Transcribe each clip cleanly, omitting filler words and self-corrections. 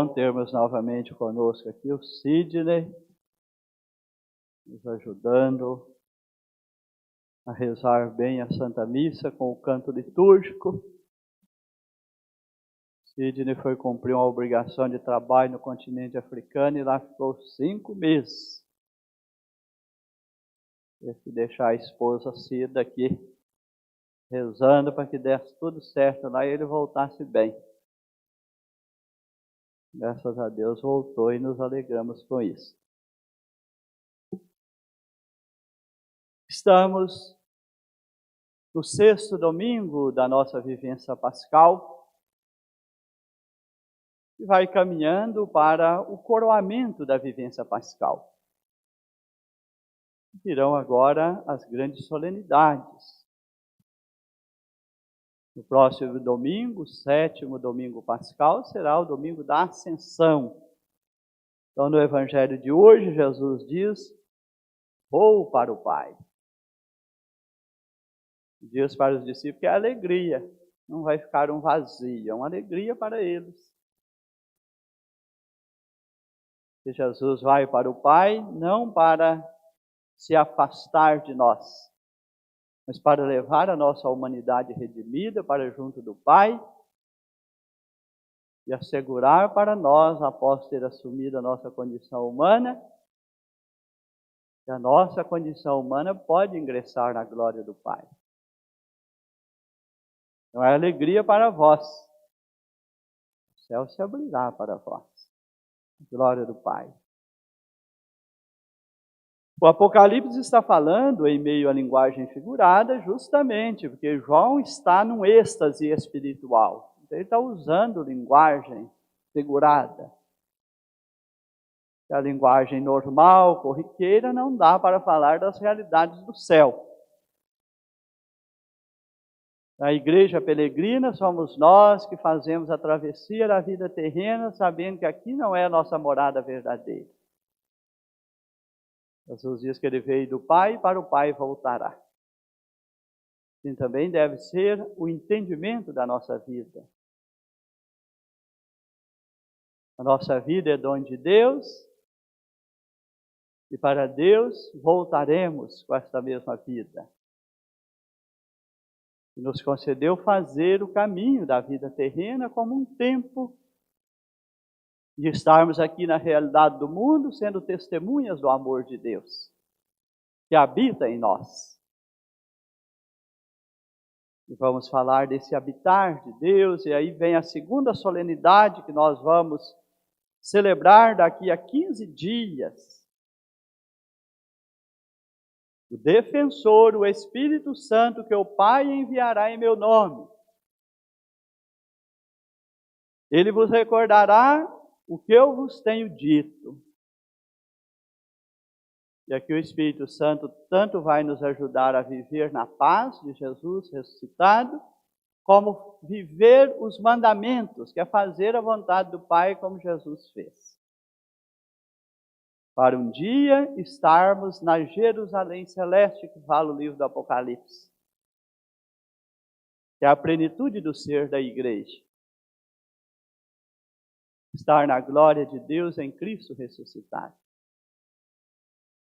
bom termos novamente conosco aqui o Sidney, nos ajudando a rezar bem a Santa Missa com o canto litúrgico. Sidney foi cumprir uma obrigação de trabalho no continente africano e lá ficou 5 meses. Teve que deixar a esposa Cida aqui, rezando para que desse tudo certo lá e ele voltasse bem. Graças a Deus voltou e nos alegramos com isso. Estamos no 6º domingo da nossa vivência pascal e vai caminhando para o coroamento da vivência pascal. Virão agora as grandes solenidades. No próximo domingo, o 7º domingo pascal, será o domingo da Ascensão. Então, no Evangelho de hoje, Jesus diz: vou para o Pai. Diz para os discípulos que é alegria, não vai ficar um vazio, é uma alegria para eles. Que Jesus vai para o Pai, não para se afastar de nós, mas para levar a nossa humanidade redimida para junto do Pai e assegurar para nós, após ter assumido a nossa condição humana, que a nossa condição humana pode ingressar na glória do Pai. Então é alegria para vós. O céu se abrirá para vós. Glória do Pai. O Apocalipse está falando em meio à linguagem figurada justamente porque João está num êxtase espiritual. Então, ele está usando linguagem figurada. A linguagem normal, corriqueira, não dá para falar das realidades do céu. A igreja peregrina somos nós que fazemos a travessia da vida terrena, sabendo que aqui não é a nossa morada verdadeira. Jesus diz que ele veio do Pai e para o Pai voltará. Assim também deve ser o entendimento da nossa vida. A nossa vida é dom de Deus e para Deus voltaremos com esta mesma vida. E nos concedeu fazer o caminho da vida terrena como um tempo de estarmos aqui na realidade do mundo, sendo testemunhas do amor de Deus, que habita em nós. E vamos falar desse habitar de Deus, e aí vem a segunda solenidade que nós vamos celebrar daqui a 15 dias. O defensor, o Espírito Santo, que o Pai enviará em meu nome. Ele vos recordará o que eu vos tenho dito. E aqui o Espírito Santo tanto vai nos ajudar a viver na paz de Jesus ressuscitado, como viver os mandamentos, que é fazer a vontade do Pai como Jesus fez. Para um dia estarmos na Jerusalém Celeste, que fala o livro do Apocalipse. Que é a plenitude do ser da igreja. Estar na glória de Deus em Cristo ressuscitado.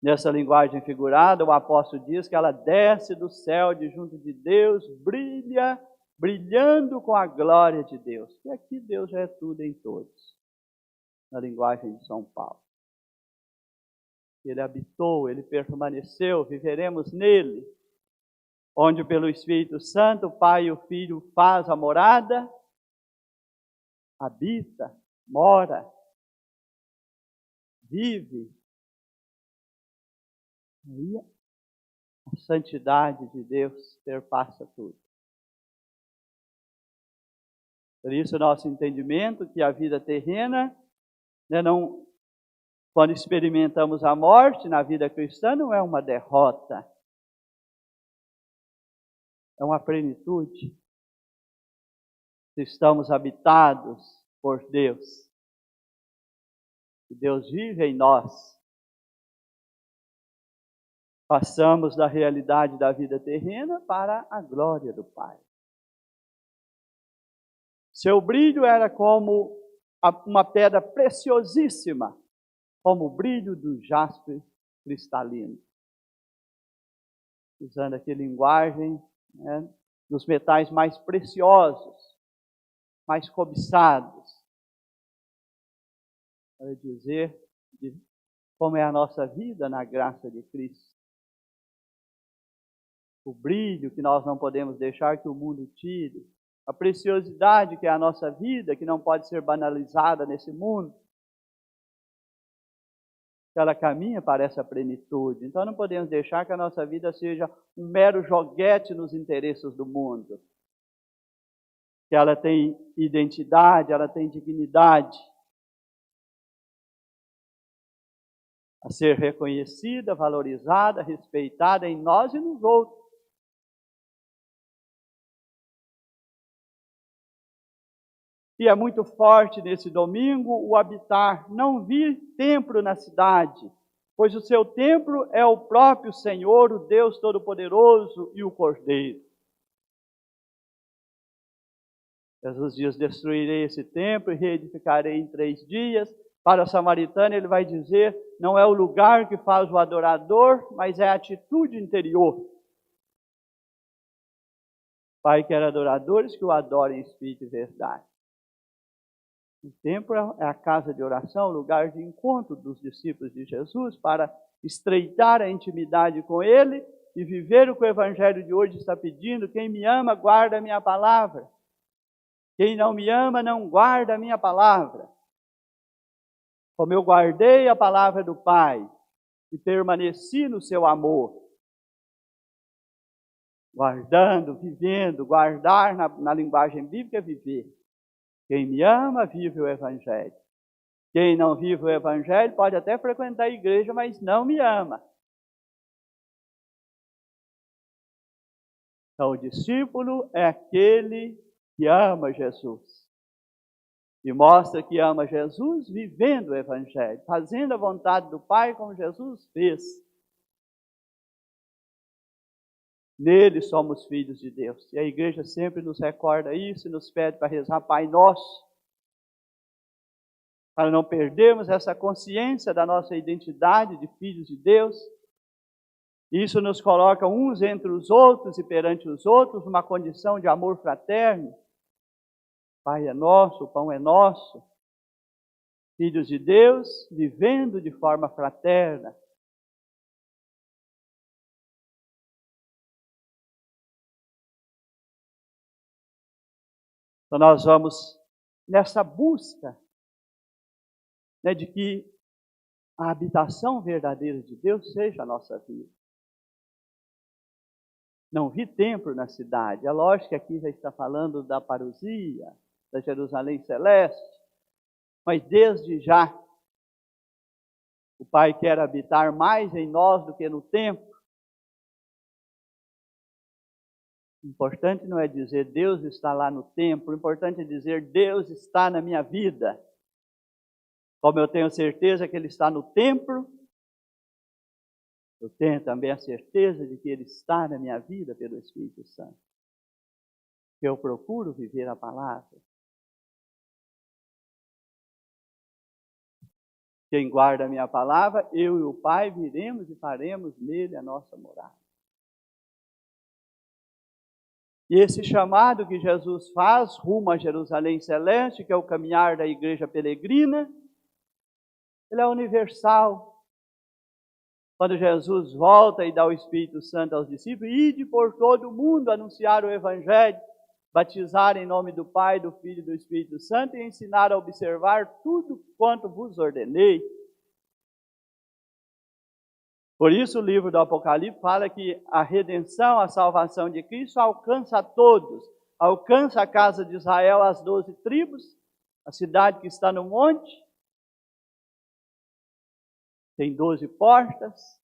Nessa linguagem figurada, o apóstolo diz que ela desce do céu de junto de Deus, brilhando com a glória de Deus. E aqui Deus já é tudo em todos. Na linguagem de São Paulo. Ele habitou, ele permaneceu, viveremos nele. Onde pelo Espírito Santo, o Pai e o Filho faz a morada, habita, mora, vive. Aí a santidade de Deus perpassa tudo. Por isso o nosso entendimento que a vida terrena, quando experimentamos a morte na vida cristã, não é uma derrota. É uma plenitude. Estamos habitados por Deus. E Deus vive em nós. Passamos da realidade da vida terrena para a glória do Pai. Seu brilho era como uma pedra preciosíssima, como o brilho do jaspe cristalino. Usando aqui a linguagem, né, dos metais mais preciosos, mais cobiçados, para dizer de como é a nossa vida na graça de Cristo. O brilho que nós não podemos deixar que o mundo tire, a preciosidade que é a nossa vida, que não pode ser banalizada nesse mundo, ela caminha para essa plenitude. Então não podemos deixar que a nossa vida seja um mero joguete nos interesses do mundo. Que ela tem identidade, ela tem dignidade a ser reconhecida, valorizada, respeitada em nós e nos outros. E é muito forte nesse domingo o habitar, não vir templo na cidade, pois o seu templo é o próprio Senhor, o Deus Todo-Poderoso e o Cordeiro. Jesus diz: destruirei esse templo e reedificarei em 3 dias. Para o samaritano ele vai dizer, não é o lugar que faz o adorador, mas é a atitude interior. Pai quer adoradores que o adorem em espírito e verdade. O templo é a casa de oração, o lugar de encontro dos discípulos de Jesus para estreitar a intimidade com Ele e viver o que o Evangelho de hoje está pedindo. Quem me ama, guarda a minha palavra. Quem não me ama, não guarda a minha palavra. Como eu guardei a palavra do Pai e permaneci no seu amor. Guardando, vivendo, guardar na linguagem bíblica é viver. Quem me ama, vive o Evangelho. Quem não vive o Evangelho pode até frequentar a igreja, mas não me ama. Então, o discípulo é aquele que ama Jesus. E mostra que ama Jesus vivendo o Evangelho, fazendo a vontade do Pai como Jesus fez. Nele somos filhos de Deus. E a igreja sempre nos recorda isso e nos pede para rezar Pai Nosso, para não perdermos essa consciência da nossa identidade de filhos de Deus. Isso nos coloca uns entre os outros e perante os outros, numa condição de amor fraterno. Pai é nosso, o pão é nosso. Filhos de Deus, vivendo de forma fraterna. Então nós vamos nessa busca, né, de que a habitação verdadeira de Deus seja a nossa vida. Não vi templo na cidade. É lógico que aqui já está falando da parousia, da Jerusalém Celeste, mas desde já o Pai quer habitar mais em nós do que no templo. O importante não é dizer Deus está lá no templo, o importante é dizer Deus está na minha vida. Como eu tenho certeza que Ele está no templo, eu tenho também a certeza de que Ele está na minha vida pelo Espírito Santo. Que eu procuro viver a palavra. Quem guarda a minha palavra, eu e o Pai viremos e faremos nele a nossa morada. E esse chamado que Jesus faz rumo a Jerusalém Celeste, que é o caminhar da igreja peregrina, ele é universal. Quando Jesus volta e dá o Espírito Santo aos discípulos, ide por todo o mundo anunciar o Evangelho, batizar em nome do Pai, do Filho e do Espírito Santo e ensinar a observar tudo quanto vos ordenei. Por isso o livro do Apocalipse fala que a redenção, a salvação de Cristo alcança a todos. Alcança a casa de Israel, as 12 tribos, a cidade que está no monte. Tem 12 portas.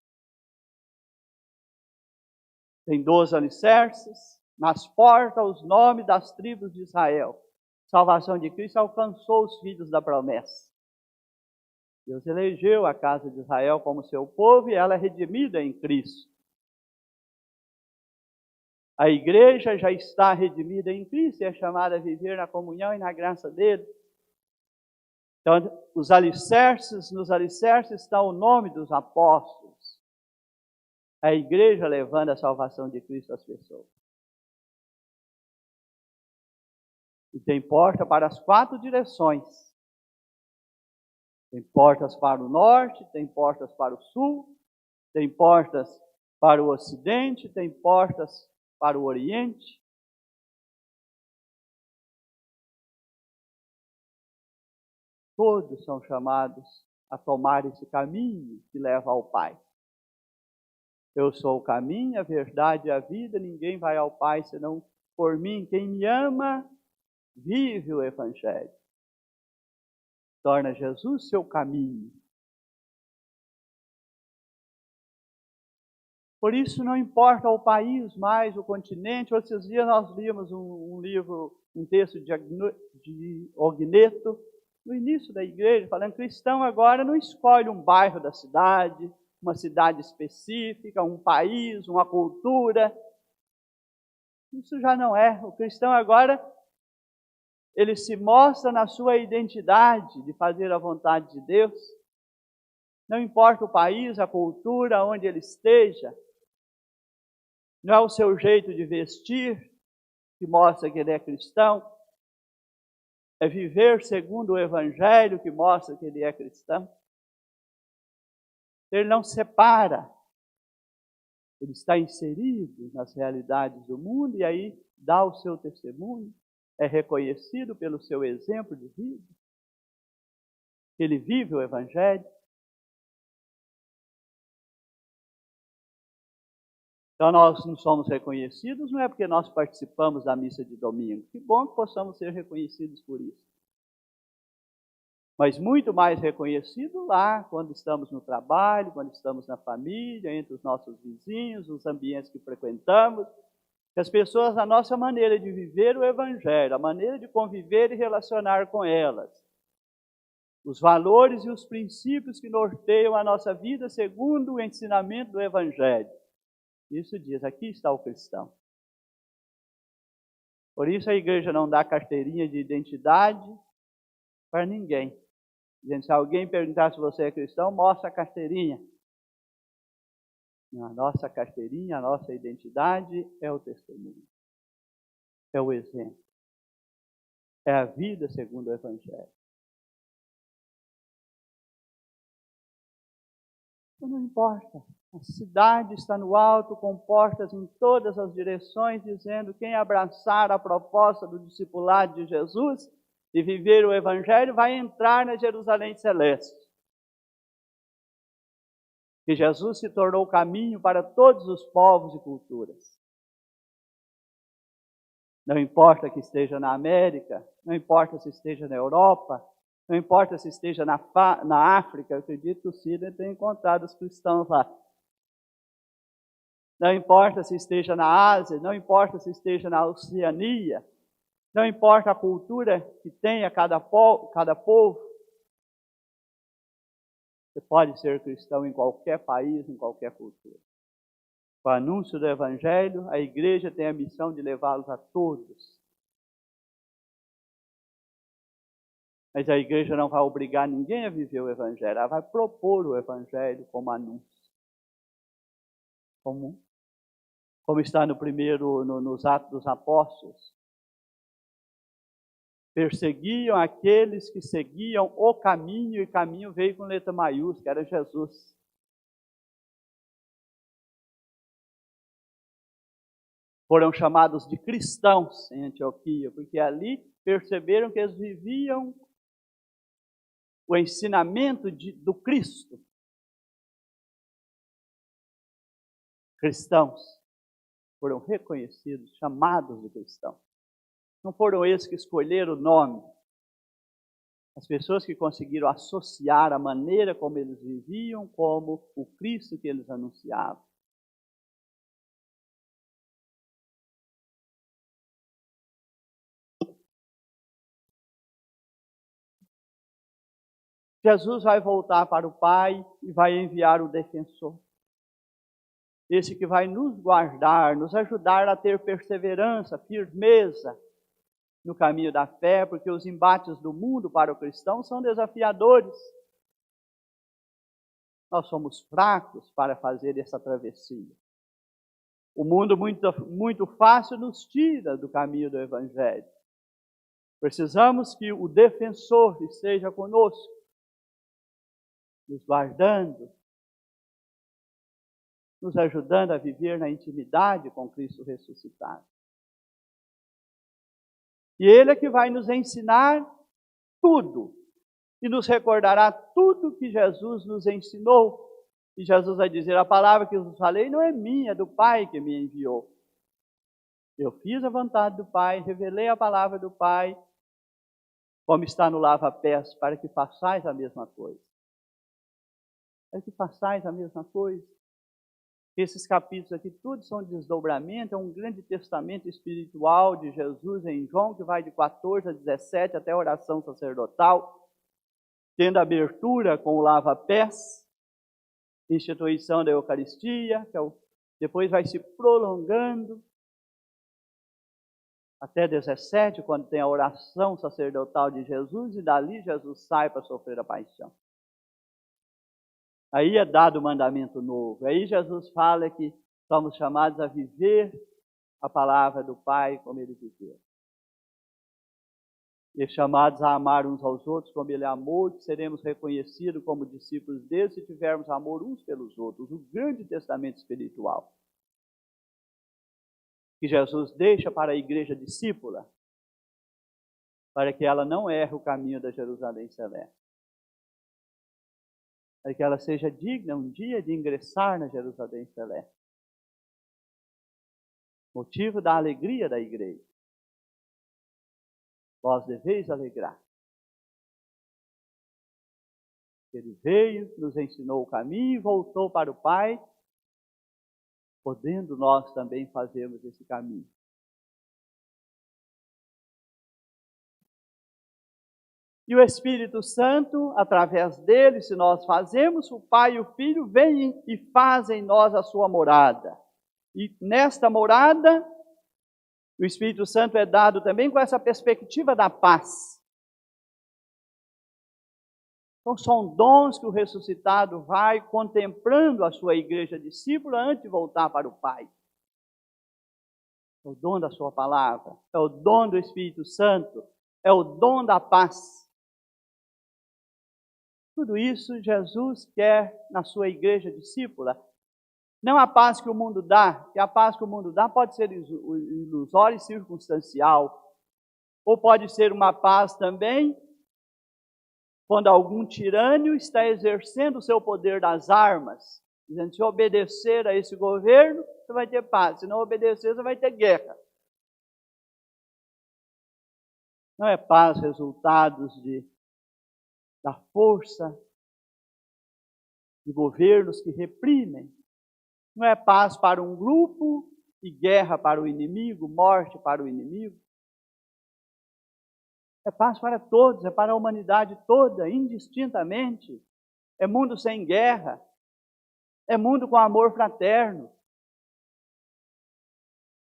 Tem 12 alicerces. Nas portas, os nomes das tribos de Israel. A salvação de Cristo alcançou os filhos da promessa. Deus elegeu a casa de Israel como seu povo e ela é redimida em Cristo. A igreja já está redimida em Cristo e é chamada a viver na comunhão e na graça dele. Então, nos alicerces está o nome dos apóstolos. A igreja levando a salvação de Cristo às pessoas. E tem porta para as 4 direções. Tem portas para o norte, tem portas para o sul, tem portas para o ocidente, tem portas para o oriente. Todos são chamados a tomar esse caminho que leva ao Pai. Eu sou o caminho, a verdade e a vida, ninguém vai ao Pai senão por mim. Quem me ama, vive o Evangelho. Torna Jesus seu caminho. Por isso não importa o país mais, o continente. Esses dias nós líamos um livro, um texto de Ogneto, no início da igreja, falando que cristão agora não escolhe um bairro da cidade, uma cidade específica, um país, uma cultura. Isso já não é. O cristão agora, ele se mostra na sua identidade de fazer a vontade de Deus. Não importa o país, a cultura, onde ele esteja. Não é o seu jeito de vestir que mostra que ele é cristão. É viver segundo o Evangelho que mostra que ele é cristão. Ele não separa. Ele está inserido nas realidades do mundo e aí dá o seu testemunho. É reconhecido pelo seu exemplo de vida. Ele vive o Evangelho. Então nós não somos reconhecidos, não é porque nós participamos da missa de domingo. Que bom que possamos ser reconhecidos por isso. Mas muito mais reconhecido lá, quando estamos no trabalho, quando estamos na família, entre os nossos vizinhos, os ambientes que frequentamos. Que as pessoas, a nossa maneira de viver o Evangelho, a maneira de conviver e relacionar com elas, os valores e os princípios que norteiam a nossa vida segundo o ensinamento do Evangelho. Isso diz, aqui está o cristão. Por isso a igreja não dá carteirinha de identidade para ninguém. Se alguém perguntar se você é cristão, mostra a carteirinha. A nossa carteirinha, a nossa identidade é o testemunho. É o exemplo. É a vida segundo o Evangelho. Então não importa. A cidade está no alto, com portas em todas as direções, dizendo quem abraçar a proposta do discipulado de Jesus e viver o Evangelho vai entrar na Jerusalém Celeste. Que Jesus se tornou caminho para todos os povos e culturas. Não importa que esteja na América, não importa se esteja na Europa, não importa se esteja na África, eu acredito que o Cida tenha encontrado os cristãos lá. Não importa se esteja na Ásia, não importa se esteja na Oceania, não importa a cultura que tenha cada povo, você pode ser cristão em qualquer país, em qualquer cultura. Com o anúncio do Evangelho, a igreja tem a missão de levá-los a todos. Mas a igreja não vai obrigar ninguém a viver o Evangelho, ela vai propor o Evangelho como anúncio. Como está nos Atos dos Apóstolos. Perseguiam aqueles que seguiam o caminho, e caminho veio com letra maiúscula, era Jesus. Foram chamados de cristãos em Antioquia, porque ali perceberam que eles viviam o ensinamento do Cristo. Cristãos foram reconhecidos, chamados de cristãos. Não foram eles que escolheram o nome. As pessoas que conseguiram associar a maneira como eles viviam como o Cristo que eles anunciavam. Jesus vai voltar para o Pai e vai enviar o defensor. Esse que vai nos guardar, nos ajudar a ter perseverança, firmeza, no caminho da fé, porque os embates do mundo para o cristão são desafiadores. Nós somos fracos para fazer essa travessia. O mundo muito fácil nos tira do caminho do Evangelho. Precisamos que o defensor esteja conosco, nos guardando, nos ajudando a viver na intimidade com Cristo ressuscitado. E Ele é que vai nos ensinar tudo, e nos recordará tudo que Jesus nos ensinou. E Jesus vai dizer, a palavra que eu vos falei não é minha, é do Pai que me enviou. Eu fiz a vontade do Pai, revelei a palavra do Pai, como está no lava-pés, para que façais a mesma coisa. Para que façais a mesma coisa. Esses capítulos aqui, todos são desdobramento, é um grande testamento espiritual de Jesus em João, que vai de 14 a 17 até a oração sacerdotal, tendo abertura com o lava-pés, instituição da Eucaristia, que depois vai se prolongando até 17, quando tem a oração sacerdotal de Jesus, e dali Jesus sai para sofrer a paixão. Aí é dado o mandamento novo. Aí Jesus fala que somos chamados a viver a palavra do Pai como Ele viveu. E chamados a amar uns aos outros como Ele amou, que seremos reconhecidos como discípulos dele se tivermos amor uns pelos outros. O grande testamento espiritual que Jesus deixa para a igreja discípula, para que ela não erre o caminho da Jerusalém Celeste. Para que ela seja digna um dia de ingressar na Jerusalém Celeste. Motivo da alegria da igreja. Vós deveis alegrar. Ele veio, nos ensinou o caminho e voltou para o Pai, podendo nós também fazermos esse caminho. E o Espírito Santo, através dele, se nós fazemos, o Pai e o Filho vêm e fazem em nós a sua morada. E nesta morada, o Espírito Santo é dado também com essa perspectiva da paz. Então são dons que o ressuscitado vai contemplando a sua igreja discípula antes de voltar para o Pai. É o dom da sua palavra, é o dom do Espírito Santo, é o dom da paz. Tudo isso Jesus quer na sua igreja discípula. Não a paz que o mundo dá, que a paz que o mundo dá pode ser ilusória e circunstancial, ou pode ser uma paz também quando algum tirânio está exercendo o seu poder das armas, dizendo, se obedecer a esse governo, você vai ter paz, se não obedecer, você vai ter guerra. Não é paz resultados da força de governos que reprimem. Não é paz para um grupo e guerra para o inimigo, morte para o inimigo. É paz para todos, é para a humanidade toda, indistintamente. É mundo sem guerra. É mundo com amor fraterno.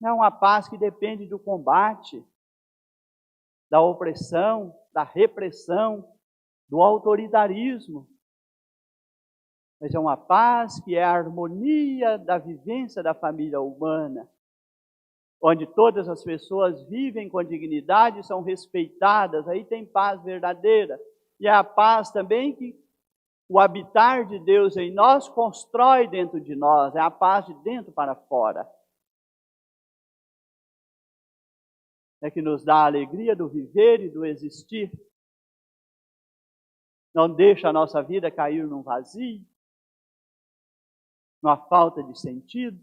Não é uma paz que depende do combate, da opressão, da repressão, do autoritarismo. Mas é uma paz que é a harmonia da vivência da família humana, onde todas as pessoas vivem com dignidade e são respeitadas, aí tem paz verdadeira. E é a paz também que o habitar de Deus em nós constrói dentro de nós, é a paz de dentro para fora. É que nos dá a alegria do viver e do existir. Não deixa a nossa vida cair num vazio, numa falta de sentido.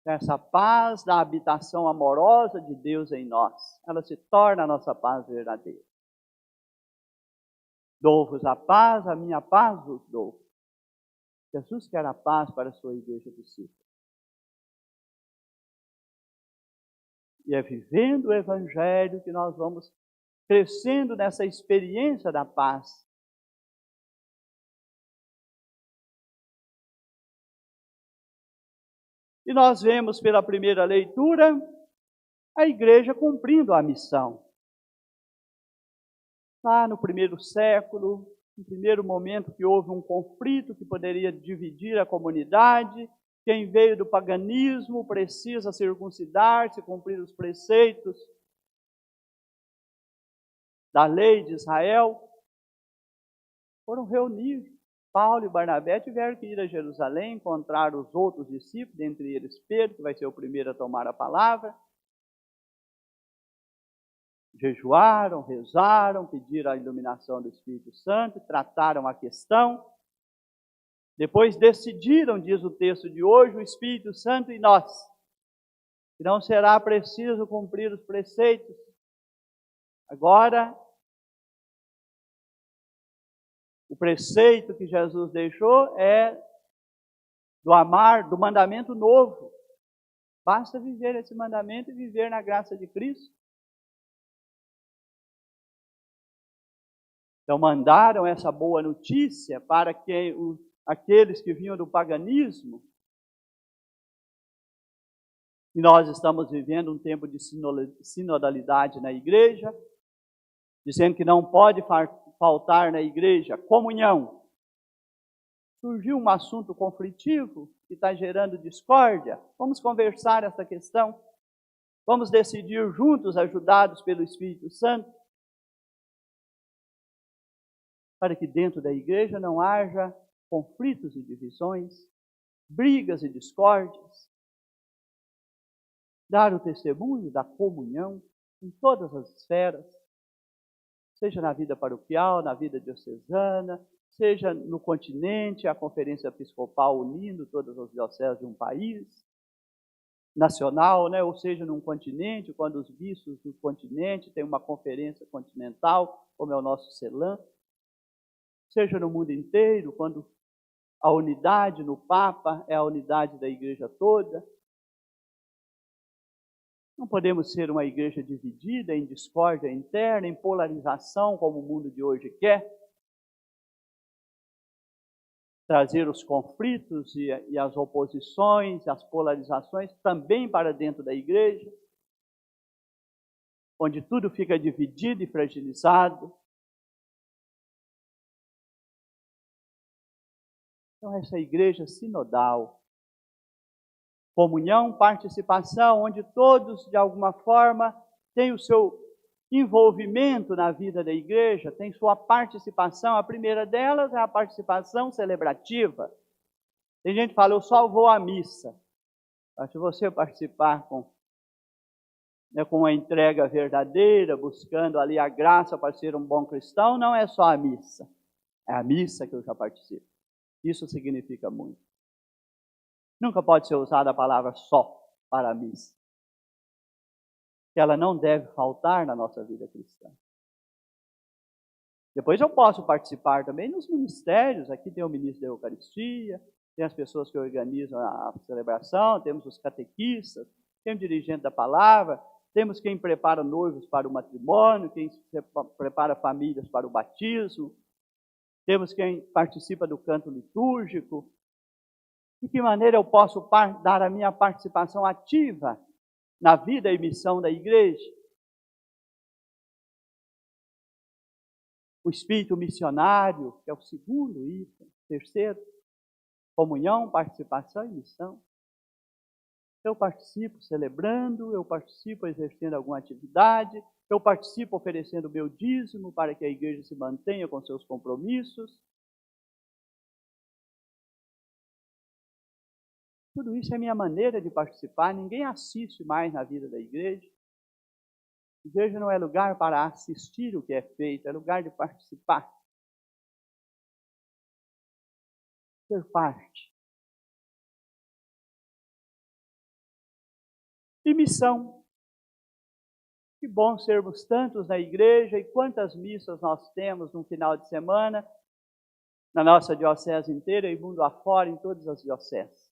Essa paz da habitação amorosa de Deus em nós, ela se torna a nossa paz verdadeira. Dou-vos a paz, a minha paz vos dou. Jesus quer a paz para a sua igreja discípula. E é vivendo o Evangelho que nós vamos crescendo nessa experiência da paz. E nós vemos pela primeira leitura a igreja cumprindo a missão. Lá no primeiro século, no primeiro momento que houve um conflito que poderia dividir a comunidade, quem veio do paganismo precisa circuncidar-se, cumprir os preceitos da lei de Israel. Foram reunir. Paulo e Barnabé tiveram que ir a Jerusalém, encontrar os outros discípulos, dentre eles Pedro, que vai ser o primeiro a tomar a palavra. Jejuaram, rezaram, pediram a iluminação do Espírito Santo, trataram a questão. Depois decidiram, diz o texto de hoje, o Espírito Santo e nós, que não será preciso cumprir os preceitos. Agora, o preceito que Jesus deixou é do mandamento novo. Basta viver esse mandamento e viver na graça de Cristo. Então mandaram essa boa notícia para que aqueles que vinham do paganismo, e nós estamos vivendo um tempo de sinodalidade na igreja, dizendo que não pode faltar na igreja comunhão. Surgiu um assunto conflitivo que está gerando discórdia. Vamos conversar essa questão. Vamos decidir juntos, ajudados pelo Espírito Santo, para que dentro da igreja não haja conflitos e divisões, brigas e discórdias. Dar o testemunho da comunhão em todas as esferas, seja na vida paroquial, na vida diocesana, seja no continente, a conferência episcopal unindo todas as dioceses de um país, nacional, né? Ou seja, num continente, quando os bispos do continente têm uma conferência continental, como é o nosso CELAM, seja no mundo inteiro, quando a unidade no Papa é a unidade da igreja toda. Não podemos ser uma igreja dividida em discórdia interna, em polarização, como o mundo de hoje quer. Trazer os conflitos e as oposições, as polarizações também para dentro da igreja, onde tudo fica dividido e fragilizado. Então, essa igreja sinodal, comunhão, participação, onde todos, de alguma forma, têm o seu envolvimento na vida da igreja, têm sua participação. A primeira delas é a participação celebrativa. Tem gente que fala, eu só vou à missa. Mas se você participar com uma entrega verdadeira, buscando ali a graça para ser um bom cristão, não é só a missa. É a missa que eu já participo. Isso significa muito. Nunca pode ser usada a palavra só para a missa. Ela não deve faltar na nossa vida cristã. Depois eu posso participar também nos ministérios. Aqui tem o ministro da Eucaristia, tem as pessoas que organizam a celebração, temos os catequistas, tem o dirigente da palavra, temos quem prepara noivos para o matrimônio, quem prepara famílias para o batismo, temos quem participa do canto litúrgico. De que maneira eu posso dar a minha participação ativa na vida e missão da igreja? O espírito missionário, que é o segundo item. Terceiro, comunhão, participação e missão. Eu participo celebrando, eu participo exercendo alguma atividade, eu participo oferecendo meu dízimo para que a igreja se mantenha com seus compromissos. Tudo isso é minha maneira de participar. Ninguém assiste mais na vida da igreja. A igreja não é lugar para assistir o que é feito, é lugar de participar. Ser parte. E missão. Que bom sermos tantos na igreja e quantas missas nós temos no final de semana, na nossa diocese inteira e mundo afora, em todas as dioceses.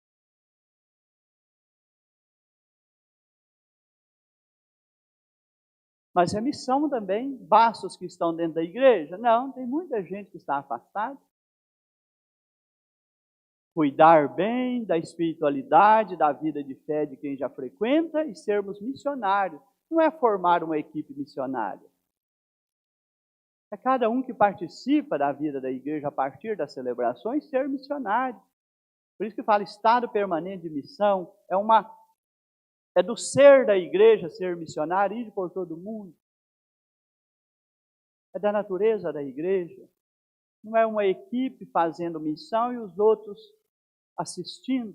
Mas é missão também, basta os que estão dentro da igreja? Não, tem muita gente que está afastada. Cuidar bem da espiritualidade, da vida de fé de quem já frequenta e sermos missionários. não é formar uma equipe missionária. É cada um que participa da vida da igreja a partir das celebrações ser missionário. Por isso que fala estado permanente de missão, é do ser da igreja ser missionário, ir por todo mundo. É da natureza da igreja. Não é uma equipe fazendo missão e os outros assistindo.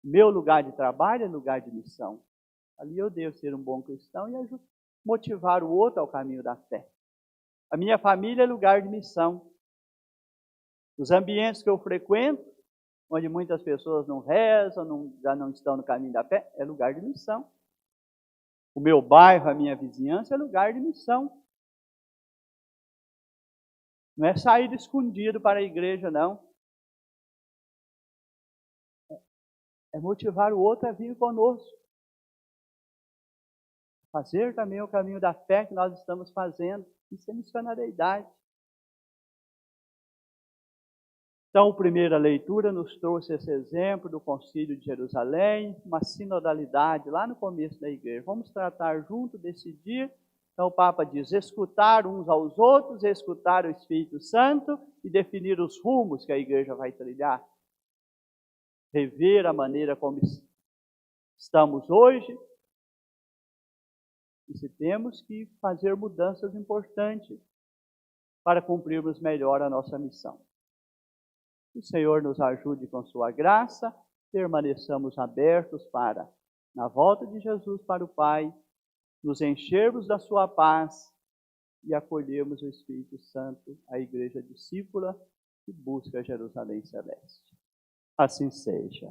Meu lugar de trabalho é lugar de missão. Ali eu devo ser um bom cristão e motivar o outro ao caminho da fé. A minha família é lugar de missão. Os ambientes que eu frequento, onde muitas pessoas não rezam, já não estão no caminho da fé, é lugar de missão. O meu bairro, a minha vizinhança é lugar de missão. Não é sair escondido para a igreja, não. É motivar o outro a vir conosco. Fazer também o caminho da fé que nós estamos fazendo. Isso é missionariedade. Então, a primeira leitura nos trouxe esse exemplo do Concílio de Jerusalém, uma sinodalidade lá no começo da igreja. Vamos tratar junto desse dia. Então, o Papa diz, escutar uns aos outros, escutar o Espírito Santo e definir os rumos que a igreja vai trilhar. Rever a maneira como estamos hoje. E se temos que fazer mudanças importantes para cumprirmos melhor a nossa missão. Que o Senhor nos ajude com sua graça, permaneçamos abertos para, na volta de Jesus para o Pai, nos enchermos da sua paz e acolhermos o Espírito Santo, a igreja discípula que busca Jerusalém Celeste. Assim seja.